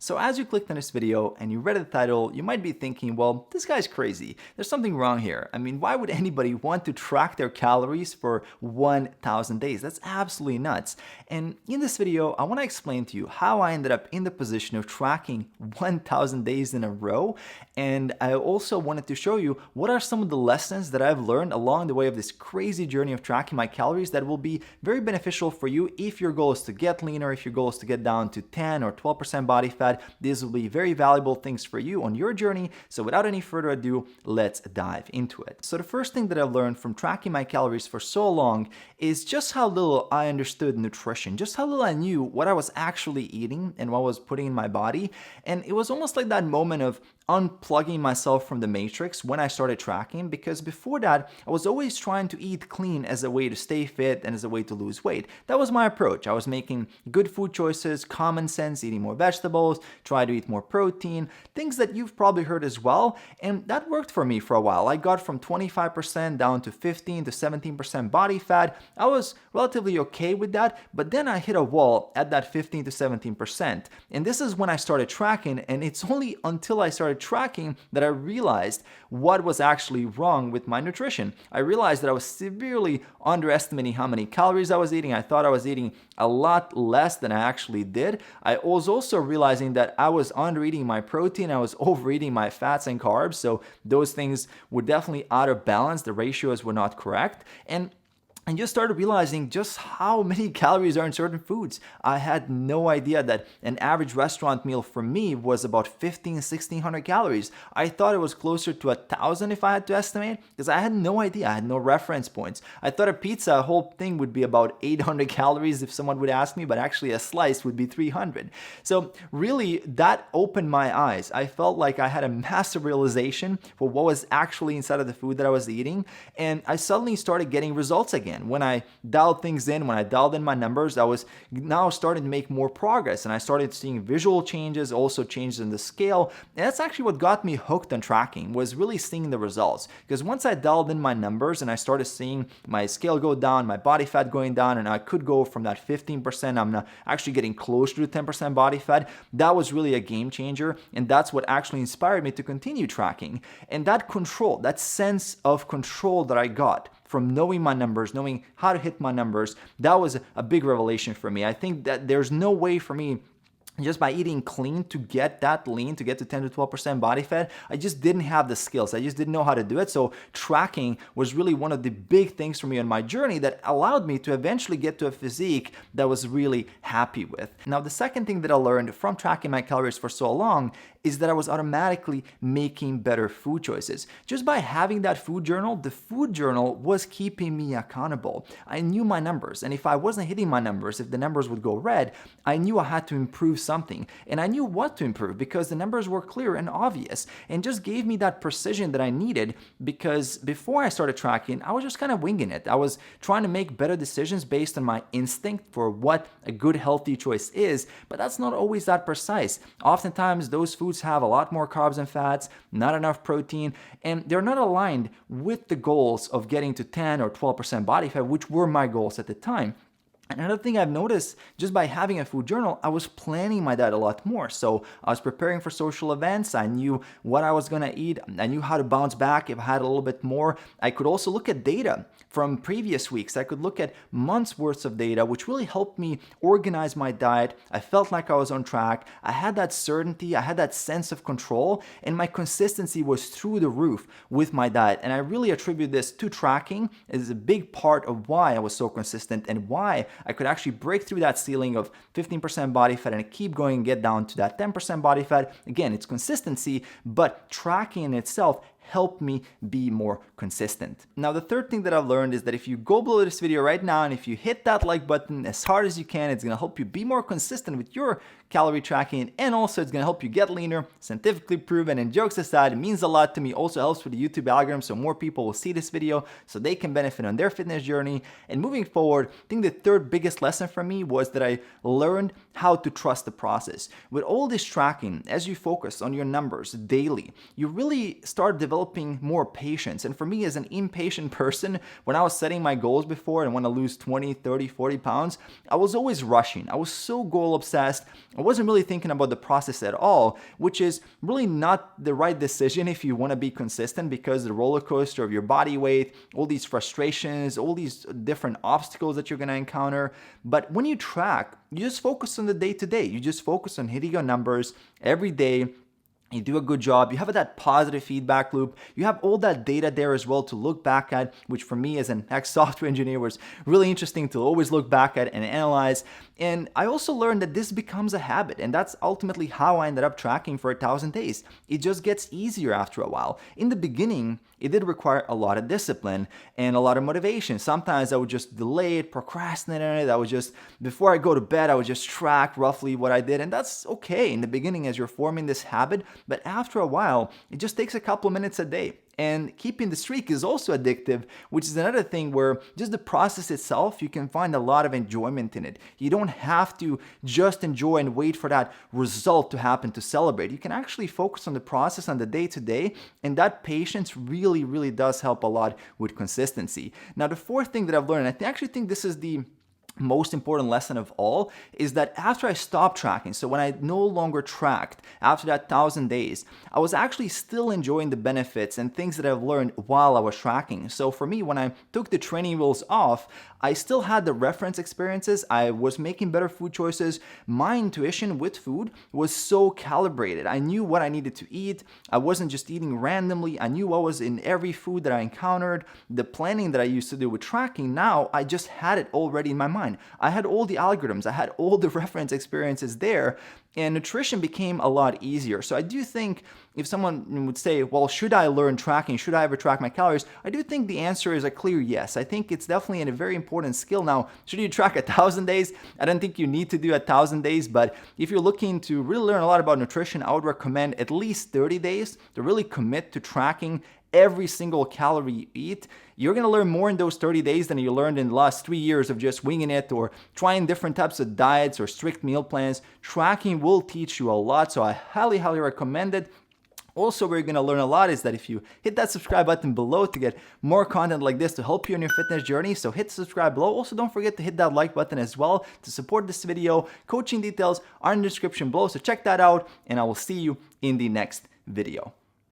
So as you clicked on this video and you read the title, you might be thinking, well, this guy's crazy. There's something wrong here. I mean, why would anybody want to track their calories for 1,000 days? That's absolutely nuts. And in this video, I want to explain to you how I ended up in the position of tracking 1,000 days in a row. And I also wanted to show you what are some of the lessons that I've learned along the way of this crazy journey of tracking my calories that will be very beneficial for you if your goal is to get leaner, if your goal is to get down to 10 or 12% body fat. These will be very valuable things for you on your journey. So without any further ado, let's dive into it. So the first thing that I've learned from tracking my calories for so long is just how little I understood nutrition, just how little I knew what I was actually eating and what I was putting in my body. And it was almost like that moment of unplugging myself from the matrix when I started tracking, because before that I was always trying to eat clean as a way to stay fit and as a way to lose weight. That was my approach. I was making good food choices, common sense, eating more vegetables, try to eat more protein, things that you've probably heard as well, and that worked for me for a while. I got from 25% down to 15 to 17% body fat. I was relatively okay with that, but then I hit a wall at that 15 to 17%. And this is when I started tracking, and it's only until I started tracking that I realized what was actually wrong with my nutrition. I realized that I was severely underestimating how many calories I was eating. I thought I was eating a lot less than I actually did. I was also realizing that I was under-eating my protein, I was overeating my fats and carbs, so those things were definitely out of balance. The ratios were not correct. And just started realizing just how many calories are in certain foods. I had no idea that an average restaurant meal for me was about 1,600 calories. I thought it was closer to 1,000 if I had to estimate, because I had no idea. I had no reference points. I thought a pizza, a whole thing would be about 800 calories if someone would ask me, but actually a slice would be 300. So really, that opened my eyes. I felt like I had a massive realization for what was actually inside of the food that I was eating, and I suddenly started getting results again. When I dialed things in, when I dialed in my numbers, I was now starting to make more progress, and I started seeing visual changes, also changes in the scale. And that's actually what got me hooked on tracking, was really seeing the results. Because once I dialed in my numbers and I started seeing my scale go down, my body fat going down, and I could go from that 15%, I'm now actually getting closer to 10% body fat, that was really a game changer. And that's what actually inspired me to continue tracking. And that control, that sense of control that I got from knowing my numbers, knowing how to hit my numbers, that was a big revelation for me. I think that there's no way for me just by eating clean to get that lean, to get to 10 to 12% body fat. I just didn't have the skills. I just didn't know how to do it. So tracking was really one of the big things for me on my journey that allowed me to eventually get to a physique that I was really happy with. Now, the second thing that I learned from tracking my calories for so long is that I was automatically making better food choices. Just by having that food journal, the food journal was keeping me accountable. I knew my numbers, and if I wasn't hitting my numbers, if the numbers would go red, I knew I had to improve something, and I knew what to improve because the numbers were clear and obvious, and just gave me that precision that I needed. Because before I started tracking, I was just kind of winging it. I was trying to make better decisions based on my instinct for what a good healthy choice is, but that's not always that precise. Oftentimes those foods have a lot more carbs and fats, not enough protein, and they're not aligned with the goals of getting to 10 or 12% body fat, which were my goals at the time. Another thing I've noticed, just by having a food journal, I was planning my diet a lot more. So I was preparing for social events. I knew what I was going to eat. I knew how to bounce back if I had a little bit more. I could also look at data from previous weeks. I could look at months worth of data, which really helped me organize my diet. I felt like I was on track. I had that certainty. I had that sense of control, and my consistency was through the roof with my diet. And I really attribute this to tracking. It is a big part of why I was so consistent and why I could actually break through that ceiling of 15% body fat and keep going and get down to that 10% body fat. Again, it's consistency, but tracking in itself help me be more consistent. Now, the third thing that I've learned is that if you go below this video right now and if you hit that like button as hard as you can, it's gonna help you be more consistent with your calorie tracking, and also it's gonna help you get leaner, scientifically proven. And jokes aside, it means a lot to me. Also helps with the YouTube algorithm, so more people will see this video so they can benefit on their fitness journey. And moving forward, I think the third biggest lesson for me was that I learned how to trust the process. With all this tracking, as you focus on your numbers daily, you really start developing developing more patience. And for me, as an impatient person, when I was setting my goals before and want to lose 20, 30, 40 pounds, I was always rushing. I was so goal obsessed. I wasn't really thinking about the process at all, which is really not the right decision if you want to be consistent, because the roller coaster of your body weight, all these frustrations, all these different obstacles that you're going to encounter. But when you track, you just focus on the day to day. You just focus on hitting your numbers every day. You do a good job. You have that positive feedback loop. You have all that data there as well to look back at, which for me as an ex-software engineer was really interesting to always look back at and analyze. And I also learned that this becomes a habit, and that's ultimately how I ended up tracking for 1,000 days. It just gets easier after a while. In the beginning, it did require a lot of discipline and a lot of motivation. Sometimes I would just delay it, procrastinate on it. I would just, before I go to bed, I would just track roughly what I did. And that's okay in the beginning as you're forming this habit. But after a while, it just takes a couple of minutes a day. And keeping the streak is also addictive, which is another thing where just the process itself, you can find a lot of enjoyment in it. You don't have to just enjoy and wait for that result to happen to celebrate. You can actually focus on the process on the day to day, and that patience really, really does help a lot with consistency. Now, the fourth thing that I've learned, and I actually think this is the most important lesson of all, is that after I stopped tracking, so when I no longer tracked after that 1,000 days, I was actually still enjoying the benefits and things that I've learned while I was tracking. So for me, when I took the training wheels off, I still had the reference experiences. I was making better food choices. My intuition with food was so calibrated. I knew what I needed to eat. I wasn't just eating randomly. I knew what was in every food that I encountered. The planning that I used to do with tracking, now I just had it already in my mind. I had all the algorithms, I had all the reference experiences there, and nutrition became a lot easier. So I do think if someone would say, well, should I learn tracking? Should I ever track my calories? I do think the answer is a clear yes. I think it's definitely a very important skill. Now, should you track 1,000 days? I don't think you need to do 1,000 days, but if you're looking to really learn a lot about nutrition, I would recommend at least 30 days to really commit to tracking every single calorie you eat. You're going to learn more in those 30 days than you learned in the last 3 years of just winging it or trying different types of diets or strict meal plans. Tracking will teach you a lot, so I highly, highly recommend it. Also, where you're going to learn a lot is that if you hit that subscribe button below to get more content like this to help you in your fitness journey, so hit subscribe below. Also, don't forget to hit that like button as well to support this video. Coaching details are in the description below, so check that out, and I will see you in the next video.